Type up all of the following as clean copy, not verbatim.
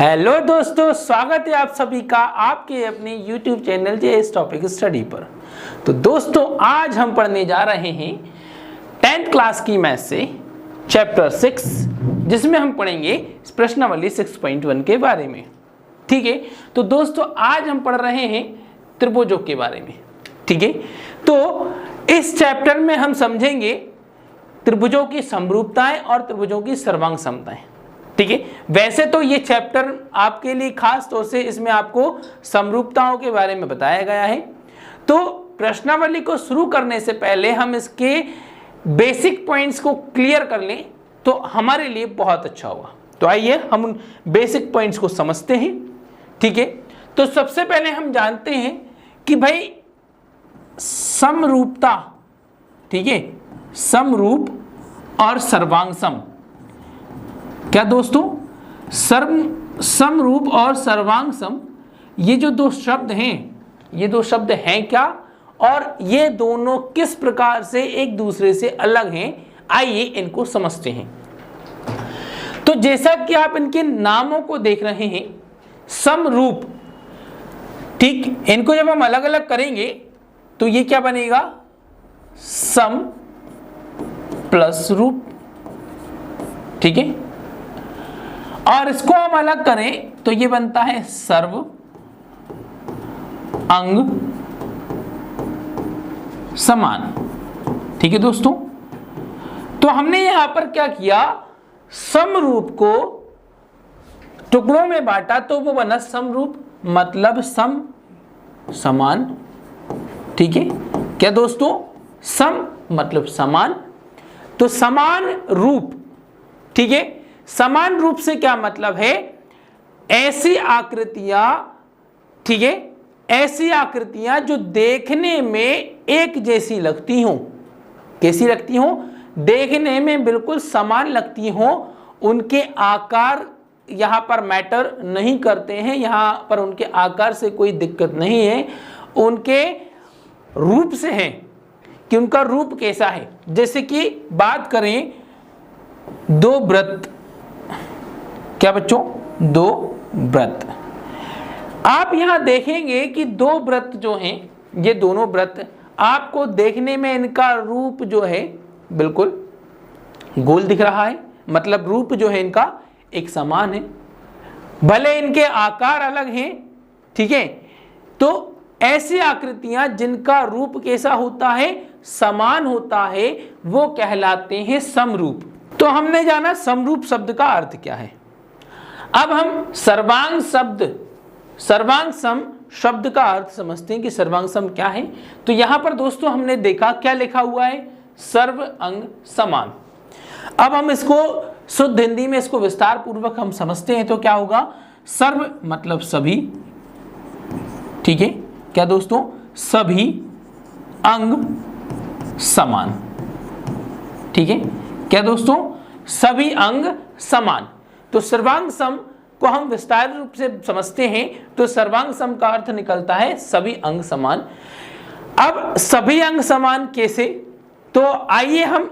Hello दोस्तों, स्वागत है आप सभी का आपके अपने YouTube channel JS topic study पर। तो दोस्तों, आज हम पढ़ने जा रहे हैं 10th क्लास की मैथ से चैप्टर 6, जिसमें हम पढ़ेंगे प्रश्नावली 6.1 के बारे में। ठीक है, तो दोस्तों आज हम पढ़ रहे हैं त्रिभुजों के बारे में। ठीक है, तो इस चैप्टर में हम समझेंगे त्रिभुजों की समरूपताएं और त्रिभुजों की सर्वांग समताएं। ठीक है, वैसे तो ये चैप्टर आपके लिए खास तौर से इसमें आपको समरूपताओं के बारे में बताया गया है। तो प्रश्नावली को शुरू करने से पहले हम इसके बेसिक पॉइंट्स को क्लियर कर लें तो हमारे लिए बहुत अच्छा होगा। तो आइए हम उन बेसिक पॉइंट्स को समझते हैं। ठीक है, तो सबसे पहले हम जानते हैं कि भाई समरूपता, ठीक है, समरूप और सर्वांग सम। क्या दोस्तों, समरूप और सर्वांग सम, ये जो दो शब्द हैं, ये दो शब्द हैं क्या, और ये दोनों किस प्रकार से एक दूसरे से अलग हैं, आइए इनको समझते हैं। तो जैसा कि आप इनके नामों को देख रहे हैं, समरूप, ठीक, इनको जब हम अलग अलग करेंगे तो ये क्या बनेगा, सम प्लस रूप। ठीक है, और इसको हम अलग करें तो ये बनता है सर्व अंग समान। ठीक है दोस्तों, तो हमने यहां पर क्या किया, समरूप को टुकड़ों में बांटा तो वो बना समरूप, मतलब सम समान। ठीक है, क्या दोस्तों, सम मतलब समान, तो समान रूप। ठीक है, समान रूप से क्या मतलब है, ऐसी आकृतियां, ठीक है, ऐसी आकृतियां जो देखने में एक जैसी लगती हों। कैसी लगती हों, देखने में बिल्कुल समान लगती हों। उनके आकार यहां पर मैटर नहीं करते हैं, यहां पर उनके आकार से कोई दिक्कत नहीं है, उनके रूप से है कि उनका रूप कैसा है। जैसे कि बात करें दो वृत्त, क्या बच्चों, दो वृत्त, आप यहां देखेंगे कि दो वृत्त जो हैं, ये दोनों वृत्त आपको देखने में इनका रूप जो है बिल्कुल गोल दिख रहा है, मतलब रूप जो है इनका एक समान है, भले इनके आकार अलग हैं। ठीक है, तो ऐसी आकृतियां जिनका रूप कैसा होता है, समान होता है, वो कहलाते हैं समरूप। तो हमने जाना समरूप शब्द का अर्थ क्या है। अब हम सर्वांग सम शब्द का अर्थ समझते हैं कि सर्वांग सम क्या है। तो यहां पर दोस्तों हमने देखा क्या लिखा हुआ है, सर्व अंग समान। अब हम इसको शुद्ध हिंदी में इसको विस्तार पूर्वक हम समझते हैं तो क्या होगा, सर्व मतलब सभी। ठीक है, क्या दोस्तों, सभी अंग समान। ठीक है, क्या दोस्तों, सभी अंग समान। तो सर्वांग सम को हम विस्तार रूप से समझते हैं तो सर्वांग सम का अर्थ निकलता है सभी अंग समान। अब सभी अंग समान कैसे, तो आइए हम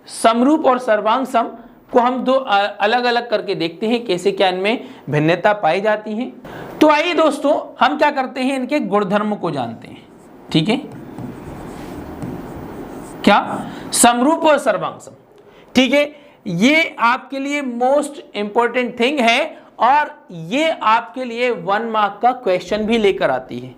समरूप और सर्वांग सम को हम दो अलग अलग करके देखते हैं कैसे क्या इनमें भिन्नता पाई जाती है। तो आइए दोस्तों हम क्या करते हैं, इनके गुणधर्म को जानते हैं। ठीक है, क्या, समरूप और सर्वांग सम। ठीक है, ये आपके लिए मोस्ट इंपॉर्टेंट थिंग है और ये आपके लिए 1 मार्क का क्वेश्चन भी लेकर आती है।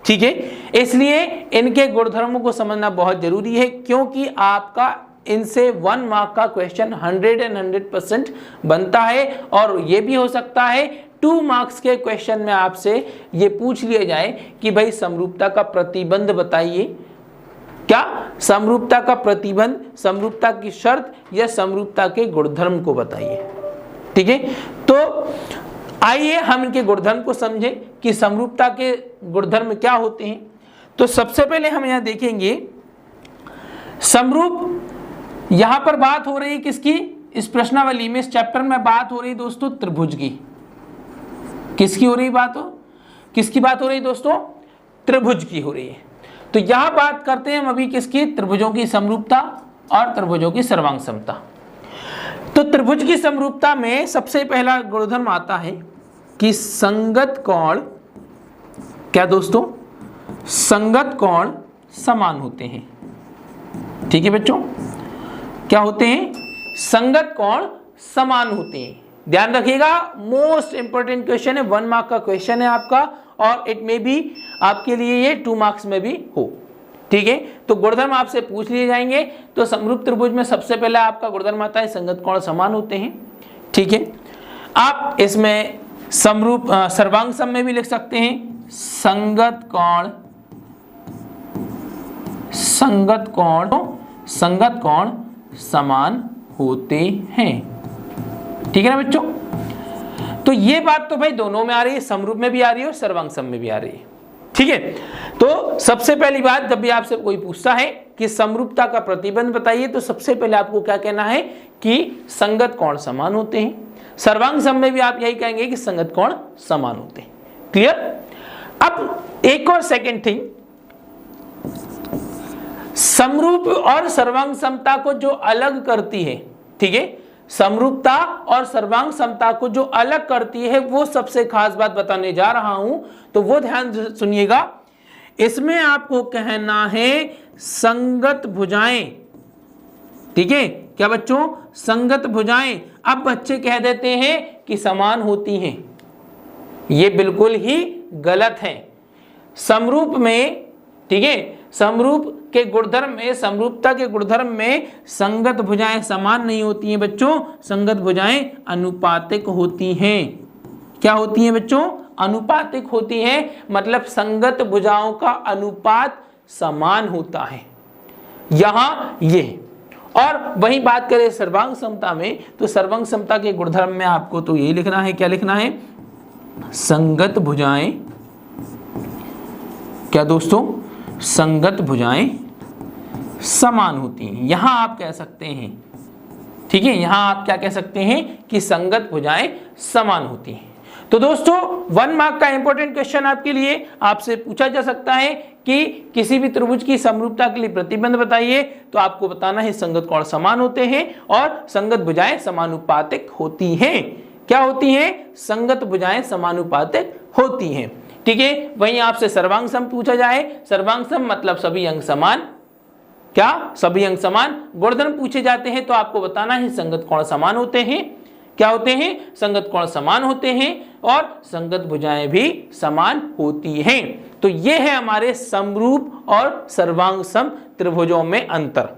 ठीक है, इसलिए इनके गुणधर्मों को समझना बहुत जरूरी है, क्योंकि आपका इनसे 1 मार्क का क्वेश्चन 100% बनता है। और ये भी हो सकता है 2 मार्क्स के क्वेश्चन में आपसे ये पूछ लिया जाए कि भाई समरूपता का प्रतिबंध बताइए। क्या, समरूपता का प्रतिबंध, समरूपता की शर्त या समरूपता के गुणधर्म को बताइए। ठीक है, तो आइए हम इनके गुणधर्म को समझें कि समरूपता के गुणधर्म क्या होते हैं। तो सबसे पहले हम यहां देखेंगे समरूप, यहां पर बात हो रही है किसकी, इस प्रश्नावली में, इस चैप्टर में बात हो रही दोस्तों त्रिभुज की। किसकी हो रही बात हो, किसकी बात हो रही दोस्तों, त्रिभुज की हो रही है। तो यहां बात करते हैं हम अभी किसकी, त्रिभुजों की समरूपता और त्रिभुजों की सर्वांग समता। तो त्रिभुज की समरूपता में सबसे पहला गुणधर्म आता है कि संगत कोण, क्या दोस्तों, संगत कोण समान होते हैं। ठीक है बच्चों, क्या होते हैं, संगत कोण समान होते हैं। ध्यान रखिएगा, मोस्ट इंपॉर्टेंट क्वेश्चन है, 1 मार्क का क्वेश्चन है आपका, और इट में भी आपके लिए ये 2 मार्क्स में भी हो। ठीक है, तो गुणधर्म आपसे पूछ लिए जाएंगे। तो समरूप त्रिभुज में सबसे पहले आपका गुणधर्म आता है संगत कोण समान होते हैं। ठीक है, आप इसमें समरूप सर्वांग सम में भी लिख सकते हैं, संगत कोण समान होते हैं। ठीक है ना बच्चों, तो ये बात तो भाई दोनों में आ रही है, समरूप में भी आ रही है और सर्वांग सम में भी आ रही है। ठीक है, तो सबसे पहली बात, जब भी आपसे कोई पूछता है कि समरूपता का प्रतिबंध बताइए, तो सबसे पहले आपको क्या कहना है कि संगत कोण समान होते हैं। सर्वांग सम में भी आप यही कहेंगे कि संगत कोण समान होते हैं। क्लियर। अब एक और सेकंड थिंग, समरूप और सर्वांग समता को जो अलग करती है, ठीक है, समरूपता और सर्वांग समता को जो अलग करती है, वो सबसे खास बात बताने जा रहा हूं, तो वो ध्यान सुनिएगा। इसमें आपको कहना है संगत भुजाएं। ठीक है, क्या बच्चों, संगत भुजाएं। अब बच्चे कह देते हैं कि समान होती हैं, ये बिल्कुल ही गलत है। समरूप में, ठीक है, समरूप के गुणधर्म में, समरूपता के गुणधर्म में संगत भुजाएं समान नहीं होती हैं बच्चों, संगत भुजाएं अनुपातिक होती हैं। क्या होती हैं बच्चों, अनुपातिक होती हैं, मतलब संगत भुजाओं का अनुपात समान होता है यहां ये। और वही बात करें सर्वांग समता में, तो सर्वांग समता के गुणधर्म में आपको तो यही लिखना है, क्या लिखना है, संगत भुजाएं, क्या दोस्तों, संगत भुजाएं समान होती हैं। यहां आप कह सकते हैं, ठीक है, यहां आप क्या कह सकते हैं कि संगत भुजाएं समान होती हैं। तो दोस्तों 1 मार्क का इंपॉर्टेंट क्वेश्चन आपके लिए आपसे पूछा जा सकता है कि किसी भी त्रिभुज की समरूपता के लिए प्रतिबंध बताइए, तो आपको बताना है संगत कोण समान होते हैं और संगत भुजाएं समानुपातिक होती हैं। क्या होती हैं, संगत भुजाएं समानुपातिक होती हैं। ठीक है, वहीं आपसे सर्वांग सम पूछा जाए, सर्वांग सम मतलब सभी अंग समान, क्या सभी अंग समान। गुणधर्म पूछे जाते हैं तो आपको बताना है संगत कोण समान होते हैं। क्या होते हैं, संगत कोण समान होते हैं और संगत भुजाएं भी समान होती हैं। तो ये है हमारे समरूप और सर्वांग सम त्रिभुजों में अंतर।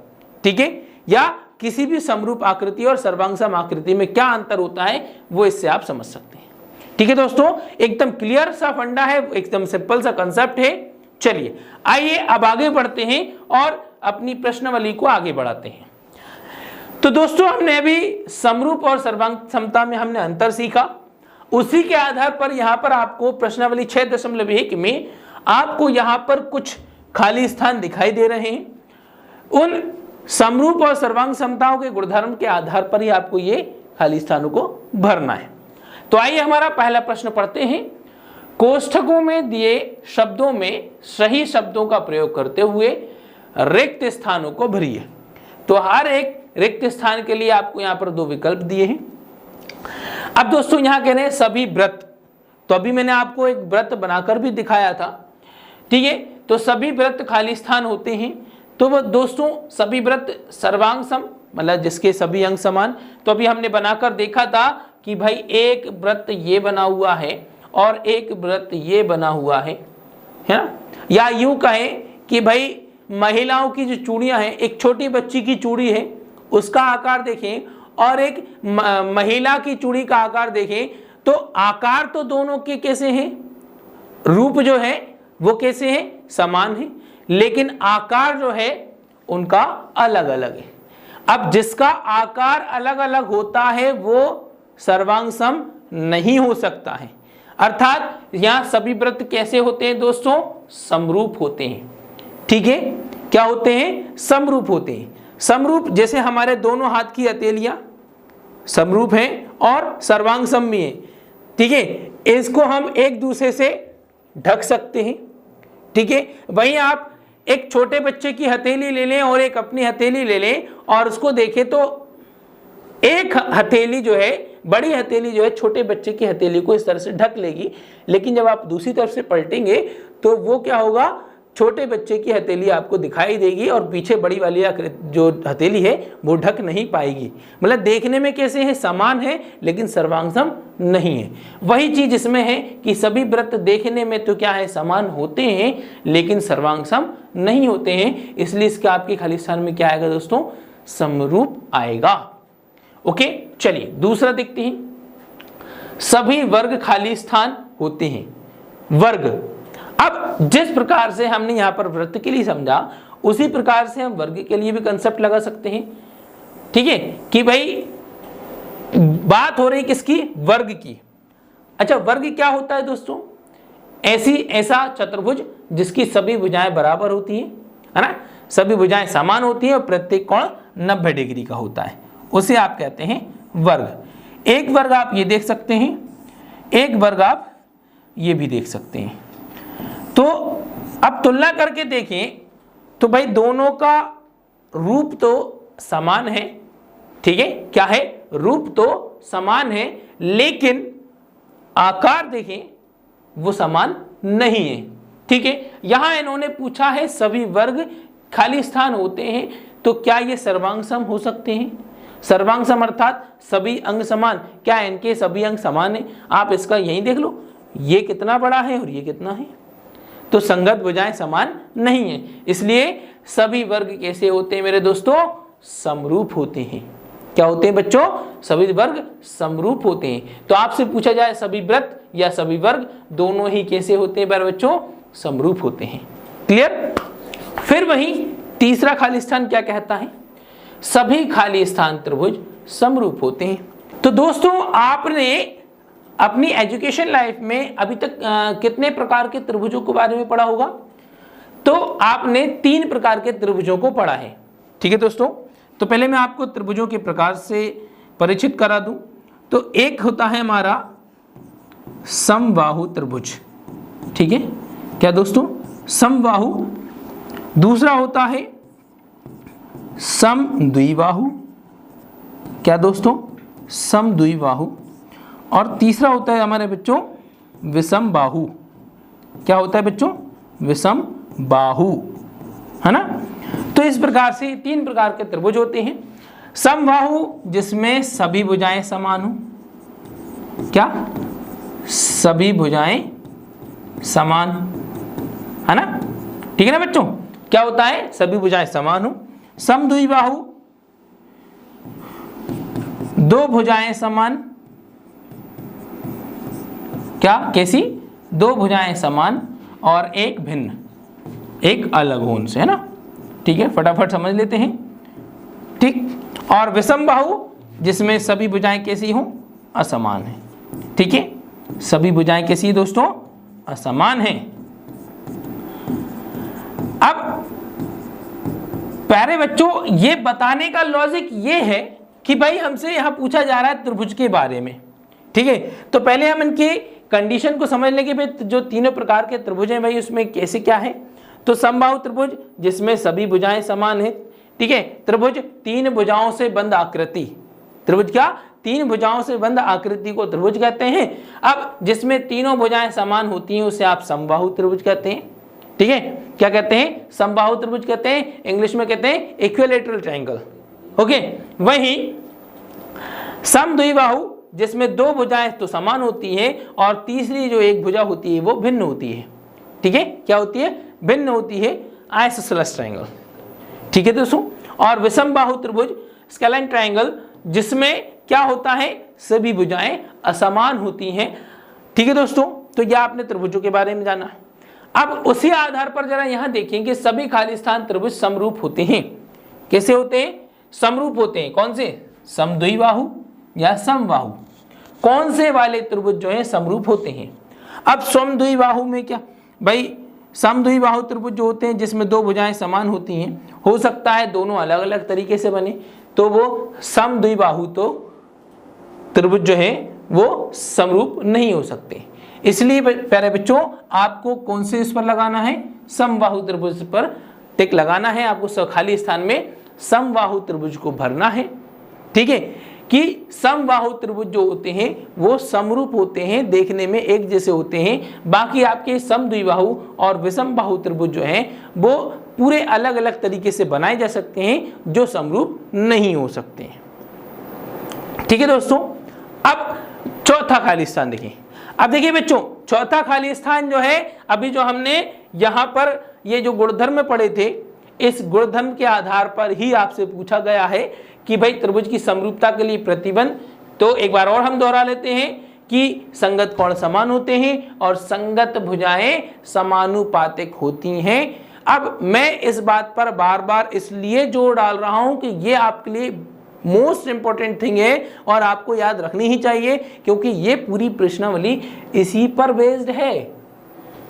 ठीक है, या किसी भी समरूप आकृति और सर्वांग सम आकृति में क्या अंतर होता है वो इससे आप समझ सकते हैं। ठीक है दोस्तों, एकदम क्लियर सा फंडा है, एकदम सिंपल सा कंसेप्ट है। चलिए आइए अब आगे बढ़ते हैं और अपनी प्रश्नावली को आगे बढ़ाते हैं। तो दोस्तों हमने अभी समरूप और सर्वांग समता में हमने अंतर सीखा, उसी के आधार पर यहां पर आपको प्रश्नावली 6.1 में आपको यहां पर कुछ खाली स्थान दिखाई दे रहे हैं। उन समरूप और सर्वांग समताओं के गुणधर्म के आधार पर ही आपको ये खाली स्थानों को भरना है। तो आइए हमारा पहला प्रश्न पढ़ते हैं। कोष्ठकों में दिए शब्दों में सही शब्दों का प्रयोग करते हुए रिक्त स्थानों को भरिए। तो हर एक रिक्त स्थान के लिए आपको यहां पर 2 विकल्प दिए हैं। अब दोस्तों यहां कह रहे हैं सभी व्रत, तो अभी मैंने आपको एक व्रत बनाकर भी दिखाया था। ठीक है, तो सभी व्रत खाली स्थान होते हैं। तो वो दोस्तों सभी व्रत सर्वांग सम मतलब जिसके सभी अंग समान, तो अभी हमने बनाकर देखा था कि भाई एक व्रत ये बना हुआ है और एक व्रत ये बना हुआ है ना, या यूं कहें कि भाई महिलाओं की जो चूड़ियां हैं, एक छोटी बच्ची की चूड़ी है उसका आकार देखें और एक महिला की चूड़ी का आकार देखें, तो आकार तो दोनों के कैसे हैं, रूप जो है वो कैसे है, समान है, लेकिन आकार जो है उनका अलग अलग है। अब जिसका आकार अलग अलग होता है वो सर्वांग सम नहीं हो सकता है। अर्थात यहां सभी व्रत कैसे होते हैं दोस्तों, समरूप होते हैं। ठीक है, क्या होते हैं, समरूप होते हैं। समरूप जैसे हमारे दोनों हाथ की हथेलियां समरूप हैं और सर्वांग सम भी हैं। ठीक है, इसको हम एक दूसरे से ढक सकते हैं। ठीक है, वहीं आप एक छोटे बच्चे की हथेली ले लें और एक अपनी हथेली ले लें और उसको देखें तो एक हथेली जो है बड़ी हथेली जो है छोटे बच्चे की हथेली को इस तरह से ढक लेगी, लेकिन जब आप दूसरी तरफ से पलटेंगे तो वो क्या होगा, छोटे बच्चे की हथेली आपको दिखाई देगी और पीछे बड़ी वाली जो हथेली है वो ढक नहीं पाएगी। मतलब देखने में कैसे है, समान है लेकिन सर्वांगसम नहीं है। वही चीज इसमें है कि सभी व्रत देखने में तो क्या है, समान होते हैं लेकिन सर्वांगसम नहीं होते हैं, इसलिए इसके आपके खाली स्थान में क्या आएगा दोस्तों, समरूप आएगा। ओके, चलिए दूसरा देखते हैं। सभी वर्ग खाली स्थान होते हैं। वर्ग, अब जिस प्रकार से हमने यहां पर वृत्त के लिए समझा उसी प्रकार से हम वर्ग के लिए भी कंसेप्ट लगा सकते हैं। ठीक है, कि भाई बात हो रही किसकी, वर्ग की। अच्छा, वर्ग क्या होता है दोस्तों, ऐसा चतुर्भुज जिसकी सभी भुजाएं बराबर होती हैं, है ना, सभी भुजाएं समान होती हैं और प्रत्येक कोण 90 डिग्री का होता है, उसे आप कहते हैं वर्ग। एक वर्ग आप ये देख सकते हैं, एक वर्ग आप ये भी देख सकते हैं। तो अब तुलना करके देखें तो भाई दोनों का रूप तो समान है, ठीक है, क्या है, रूप तो समान है, लेकिन आकार देखें वो समान नहीं है। ठीक है, यहां इन्होंने पूछा है सभी वर्ग खाली स्थान होते हैं, तो क्या ये सर्वांगसम हो सकते हैं। सर्वांगसम अर्थात सभी अंग समान, क्या इनके सभी अंग समान है। आप इसका यही देख लो, ये कितना बड़ा है और ये कितना है, तो संगत भुजाएं समान नहीं है। इसलिए सभी वर्ग कैसे होते हैं मेरे दोस्तों, समरूप होते हैं। क्या होते हैं बच्चों, सभी वर्ग समरूप होते हैं। तो आपसे पूछा जाए सभी व्रत या सभी वर्ग दोनों ही कैसे होते हैं मेरे बच्चों, समरूप होते हैं। क्लियर। फिर वही तीसरा खाली स्थान क्या कहता है, सभी खाली स्थान त्रिभुज समरूप होते हैं। तो दोस्तों आपने अपनी एजुकेशन लाइफ में अभी तक कितने प्रकार के त्रिभुजों के बारे में पढ़ा होगा, तो आपने 3 प्रकार के त्रिभुजों को पढ़ा है। ठीक है दोस्तों, तो पहले मैं आपको त्रिभुजों के प्रकार से परिचित करा दूं। तो एक होता है हमारा समबाहु त्रिभुज, ठीक है, क्या दोस्तों, समबाहु। दूसरा होता है समद्विबाहु, क्या दोस्तों, समद्विबाहु। और तीसरा होता है हमारे बच्चों विषम बाहु, क्या होता है बच्चों, विषम बाहु, है ना। तो इस प्रकार से 3 प्रकार के त्रिभुज होते हैं। समबाहु जिसमें सभी भुजाएं समान हो, क्या, सभी भुजाएं समान, है ना, ठीक है ना बच्चों, क्या होता है, सभी भुजाएं समान हो। समद्विबाहु 2 भुजाएं समान, क्या, कैसी, 2 भुजाएं समान और एक भिन्न, एक अलग हो उनसे, है ना। ठीक है, फटाफट समझ लेते हैं। ठीक, और विषम बाहु जिसमें सभी भुजाएं कैसी हों, असमान है। ठीक है, सभी भुजाएं कैसी है दोस्तों, असमान है। अब प्यारे बच्चों ये बताने का लॉजिक ये है कि भाई हमसे यहां पूछा जा रहा है त्रिभुज के बारे में, ठीक है, तो पहले हम इनके कंडीशन को समझ लेंगे भाई जो तीनों प्रकार के त्रिभुज हैं भाई उसमें कैसे क्या है। तो समबाहु त्रिभुज जिसमें सभी भुजाएं समान है, ठीक है, त्रिभुज 3 भुजाओं से बंद आकृति, त्रिभुज क्या, 3 भुजाओं से बंद आकृति को त्रिभुज कहते हैं। अब जिसमें तीनों भुजाएं समान होती हैं उसे आप समबाहु त्रिभुज कहते हैं। ठीक है, क्या कहते हैं, समबाहु त्रिभुज कहते हैं, इंग्लिश में कहते हैं इक्विलैटरल ट्रायंगल। ओके, वहीं समद्विबाहु जिसमें 2 भुजाएं तो समान होती हैं और तीसरी जो एक भुजा होती है वो भिन्न होती है। ठीक है, क्या होती है, भिन्न होती है, आइसोसेलेस ट्रायंगल। ठीक है दोस्तों, और विषम बाहु त्रिभुज स्केलाइन ट्रायंगल जिसमें क्या होता है, सभी भुजाएं असमान होती हैं। ठीक है दोस्तों, तो यह आपने त्रिभुजों के बारे में जाना। अब उसी आधार पर जरा यहां देखेंगे सभी खाली स्थान त्रिभुज समरूप होते हैं। कैसे होते हैं, समरूप होते हैं, कौन से, समद्विबाहु या समबाहु, कौन से वाले त्रिभुज जो है समरूप होते हैं। अब समद्विबाहु में क्या भाई, समद्विबाहु त्रिभुज जो होते हैं जिसमें 2 भुजाएं समान होती हैं, हो सकता है दोनों अलग अलग तरीके से बने, तो वो समद्विबाहु तो त्रिभुज जो है वो समरूप नहीं हो सकते। इसलिए प्यारे बच्चों आपको कौन से इस पर लगाना है, समबाहु त्रिभुज पर टिक लगाना है, आपको खाली स्थान में समबाहु त्रिभुज को भरना है। ठीक है, कि समबाहु त्रिभुज जो होते हैं वो समरूप होते हैं, देखने में एक जैसे होते हैं। बाकी आपके समद्विबाहु और विषमबाहु त्रिभुज जो हैं वो पूरे अलग अलग तरीके से बनाए जा सकते हैं जो समरूप नहीं हो सकते हैं। ठीक है दोस्तों, अब चौथा खाली स्थान देखिए। अब देखिए बच्चों, चौथा खाली स्थान जो है, अभी जो हमने यहां पर ये जो गुणधर्म पढ़े थे, इस गुणधर्म के आधार पर ही आपसे पूछा गया है कि भाई त्रिभुज की समरूपता के लिए प्रतिबंध। तो एक बार और हम दोहरा लेते हैं कि संगत कोण समान होते हैं और संगत भुजाएं समानुपातिक होती हैं। अब मैं इस बात पर बार बार इसलिए जोर डाल रहा हूं कि ये आपके लिए मोस्ट इंपॉर्टेंट थिंग है और आपको याद रखनी ही चाहिए, क्योंकि ये पूरी प्रश्नावली इसी पर बेस्ड है।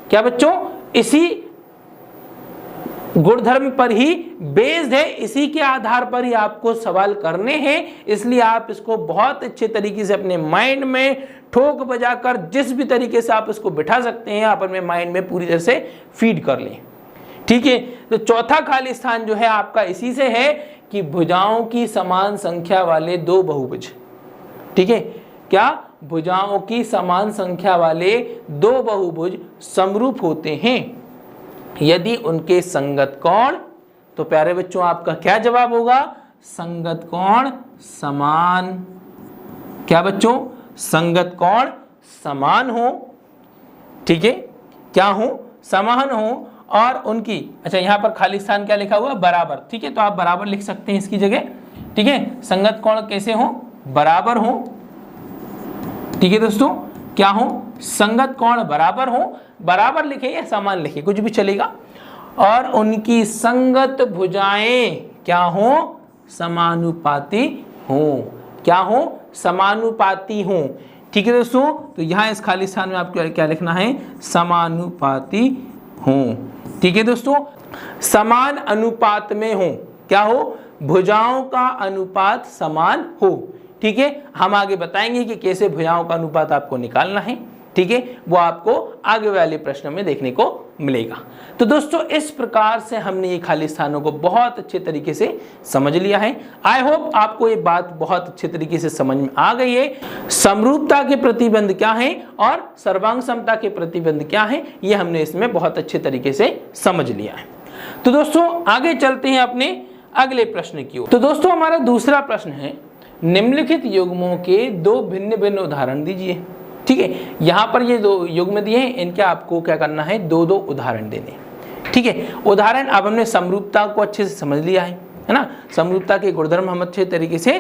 क्या बच्चों? इसी गुणधर्म पर ही बेस्ड है, इसी के आधार पर ही आपको सवाल करने हैं। इसलिए आप इसको बहुत अच्छे तरीके से अपने माइंड में ठोक बजाकर जिस भी तरीके से आप इसको बिठा सकते हैं आप अपने माइंड में पूरी तरह से फीड कर लें। ठीक है, तो चौथा खाली स्थान जो है आपका इसी से है कि भुजाओं की समान संख्या वाले दो बहुभुज। ठीक है, क्या? भुजाओं की समान संख्या वाले दो बहुभुज समरूप होते हैं यदि उनके संगत कोण, तो प्यारे बच्चों आपका क्या जवाब होगा? संगत कोण समान। क्या बच्चों? संगत कोण समान हो। ठीक है, क्या हो? समान हो। और उनकी, अच्छा यहां पर खाली स्थान क्या लिखा हुआ? बराबर। ठीक है, तो आप बराबर लिख सकते हैं इसकी जगह। ठीक है, संगत कोण कैसे हो? बराबर हो। ठीक है दोस्तों, क्या हो? संगत कोण बराबर हो। बराबर लिखे या समान लिखे, कुछ भी चलेगा। और उनकी संगत भुजाएं क्या हो? समानुपाती हो। क्या हो? समानुपाती हो। ठीक है दोस्तों, तो यहां इस खाली स्थान में आपको क्या लिखना है? समानुपाती हो। ठीक है दोस्तों, समान अनुपात में हो। क्या हो? भुजाओं का अनुपात समान हो। ठीक है, हम आगे बताएंगे कि कैसे भुजाओं का अनुपात आपको निकालना है। ठीक है, वो आपको आगे वाले प्रश्न में देखने को मिलेगा। तो दोस्तों इस प्रकार से हमने ये खाली स्थानों को बहुत अच्छे तरीके से समझ लिया है। आई होप आपको ये बात बहुत अच्छे तरीके से समझ में आ गई है। समरूपता के प्रतिबंध क्या है और सर्वांग समता के प्रतिबंध क्या है, ये हमने इसमें बहुत अच्छे तरीके से समझ लिया है। तो दोस्तों आगे चलते हैं अपने अगले प्रश्न की ओर। तो दोस्तों हमारा दूसरा प्रश्न है, निम्नलिखित युग्मों के दो भिन्न भिन्न उदाहरण दीजिए। ठीक है, यहां पर ये दो युग्म दिए हैं, इनके आपको क्या करना है? दो दो उदाहरण देने। ठीक है, उदाहरण अब हमने समरूपता को अच्छे से समझ लिया है ना। समरूपता के गुणधर्म हम अच्छे तरीके से,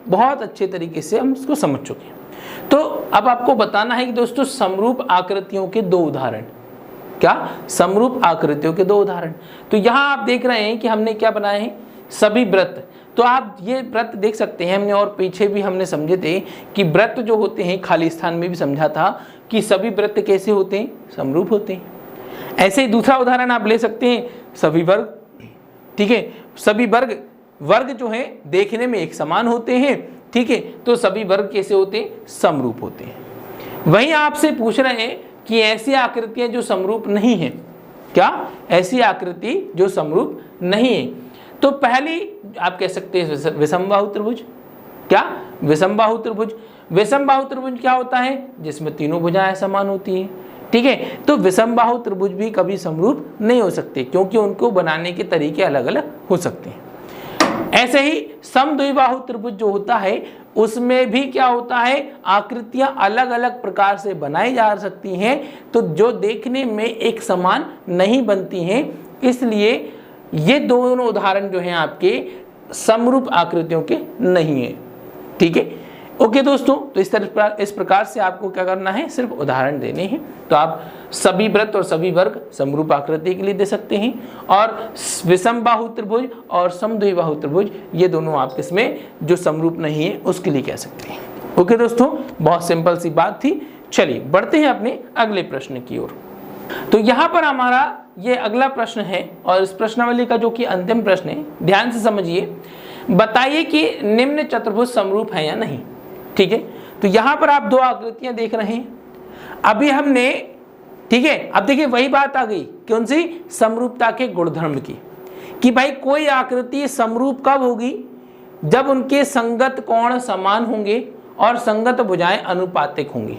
बहुत अच्छे तरीके से हम उसको समझ चुके हैं। तो अब आपको बताना है कि दोस्तों समरूप आकृतियों के दो उदाहरण। क्या? समरूप आकृतियों के दो उदाहरण। तो यहां आप देख रहे हैं कि हमने क्या बनाए हैं? सभी वृत्त। तो आप ये वृत्त देख सकते हैं, हमने और पीछे भी हमने समझे थे कि वृत्त जो होते हैं, खाली स्थान में भी समझा था कि सभी वृत्त कैसे होते हैं? समरूप होते हैं। ऐसे ही दूसरा उदाहरण आप ले सकते हैं, सभी वर्ग। ठीक है, सभी वर्ग जो है देखने में एक समान होते हैं। ठीक है, तो सभी वर्ग कैसे होते हैं? समरूप होते हैं। वहीं आपसे पूछ रहे हैं कि ऐसी आकृतियां जो समरूप नहीं है। क्या? ऐसी आकृति जो समरूप नहीं है। तो पहली आप कह सकते हैं विषमबाहु त्रिभुज। क्या? विषमबाहु त्रिभुज। विषमबाहु त्रिभुज क्या होता है? जिसमें तीनों भुजाएं समान होती हैं। ठीक है, तो विषमबाहु त्रिभुज भी कभी समरूप नहीं हो सकते, क्योंकि उनको बनाने के तरीके अलग अलग हो सकते हैं। ऐसे ही समद्विबाहु त्रिभुज जो होता है उसमें भी क्या होता है? आकृतियां अलग अलग प्रकार से बनाई जा सकती हैं, तो जो देखने में एक समान नहीं बनती हैं। इसलिए ये दोनों उदाहरण जो हैं आपके समरूप आकृतियों के नहीं है। ठीक है, ओके दोस्तों, तो इस प्रकार से आपको क्या करना है? सिर्फ उदाहरण देने हैं। तो आप सभी वृत्त और सभी वर्ग समरूप आकृति के लिए दे सकते हैं, और विषमबाहु त्रिभुज और समद्विबाहु त्रिभुज ये दोनों आप इसमें जो समरूप नहीं है उसके लिए कह सकते हैं। ओके दोस्तों, बहुत सिंपल सी बात थी। चलिए बढ़ते हैं अपने अगले प्रश्न की ओर। तो यहाँ पर हमारा ये अगला प्रश्न है, और इस प्रश्नावली का जो कि अंतिम प्रश्न है, ध्यान से समझिए। बताइए कि निम्न चतुर्भुज समरूप है या नहीं। ठीक है, तो यहाँ पर आप दो आकृतियां देख रहे हैं। अभी हमने, ठीक है, अब देखिए वही बात आ गई, कौन सी? समरूपता के गुणधर्म की, कि भाई कोई आकृति समरूप कब होगी? जब उनके संगत कोण समान होंगे और संगत भुजाएं अनुपातिक होंगी।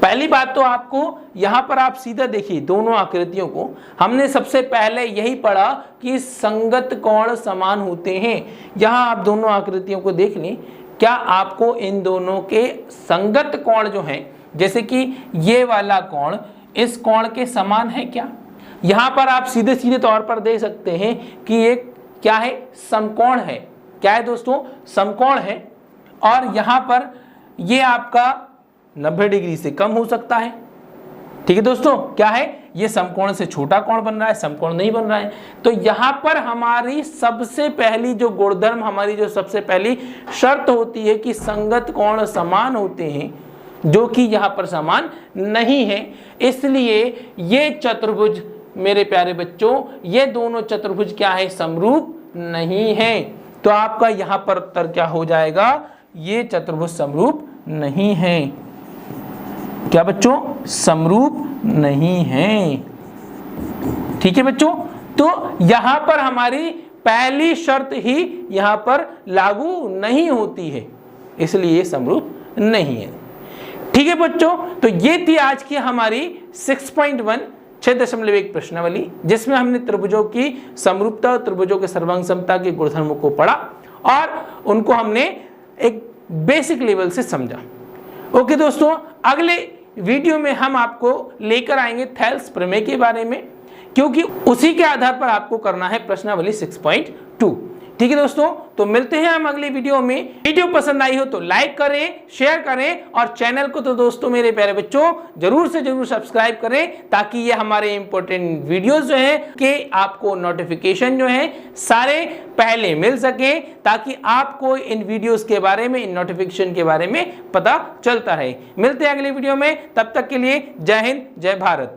पहली बात तो आपको यहां पर आप सीधा देखिए दोनों आकृतियों को, हमने सबसे पहले यही पढ़ा कि संगत कोण समान होते हैं। यहां आप दोनों आकृतियों को देख लें, क्या आपको इन दोनों के संगत कोण जो हैं, जैसे कि ये वाला कोण इस कोण के समान है क्या? यहां पर आप सीधे सीधे तौर पर देख सकते हैं कि ये क्या है, समकोण है। क्या है दोस्तों? समकोण है। और यहां पर ये आपका 90 डिग्री से कम हो सकता है। ठीक है दोस्तों, क्या है, ये समकोण से छोटा कोण बन रहा है, समकोण नहीं बन रहा है। तो यहां पर हमारी सबसे पहली जो गुणधर्म, हमारी जो सबसे पहली शर्त होती है कि संगत कोण समान होते हैं, जो कि यहां पर समान नहीं है। इसलिए ये चतुर्भुज मेरे प्यारे बच्चों, ये दोनों चतुर्भुज क्या है, समरूप नहीं है। तो आपका यहां पर उत्तर क्या हो जाएगा, ये चतुर्भुज समरूप नहीं है। क्या बच्चों? समरूप नहीं है। ठीक है बच्चों, तो यहां पर हमारी पहली शर्त ही यहां पर लागू नहीं होती है, इसलिए समरूप नहीं है। ठीक है बच्चों, तो ये थी आज की हमारी 6.1 6.1 प्रश्नावली, जिसमें हमने त्रिभुजों की समरूपता और त्रिभुजों के सर्वांग समता के गुणधर्मों को पढ़ा और उनको हमने एक बेसिक लेवल से समझा। ओके दोस्तों, अगले वीडियो में हम आपको लेकर आएंगे थेल्स प्रमेय के बारे में, क्योंकि उसी के आधार पर आपको करना है प्रश्नावली 6.2। ठीक है दोस्तों, तो मिलते हैं हम अगले वीडियो में। वीडियो पसंद आई हो तो लाइक करें, शेयर करें और चैनल को तो दोस्तों मेरे प्यारे बच्चों जरूर से जरूर सब्सक्राइब करें, ताकि ये हमारे इंपॉर्टेंट वीडियोस जो हैं कि आपको नोटिफिकेशन जो है सारे पहले मिल सके, ताकि आपको इन वीडियोस के बारे में, इन नोटिफिकेशन के बारे में पता चलता रहे। मिलते हैं अगले वीडियो में, तब तक के लिए जय हिंद, जय भारत।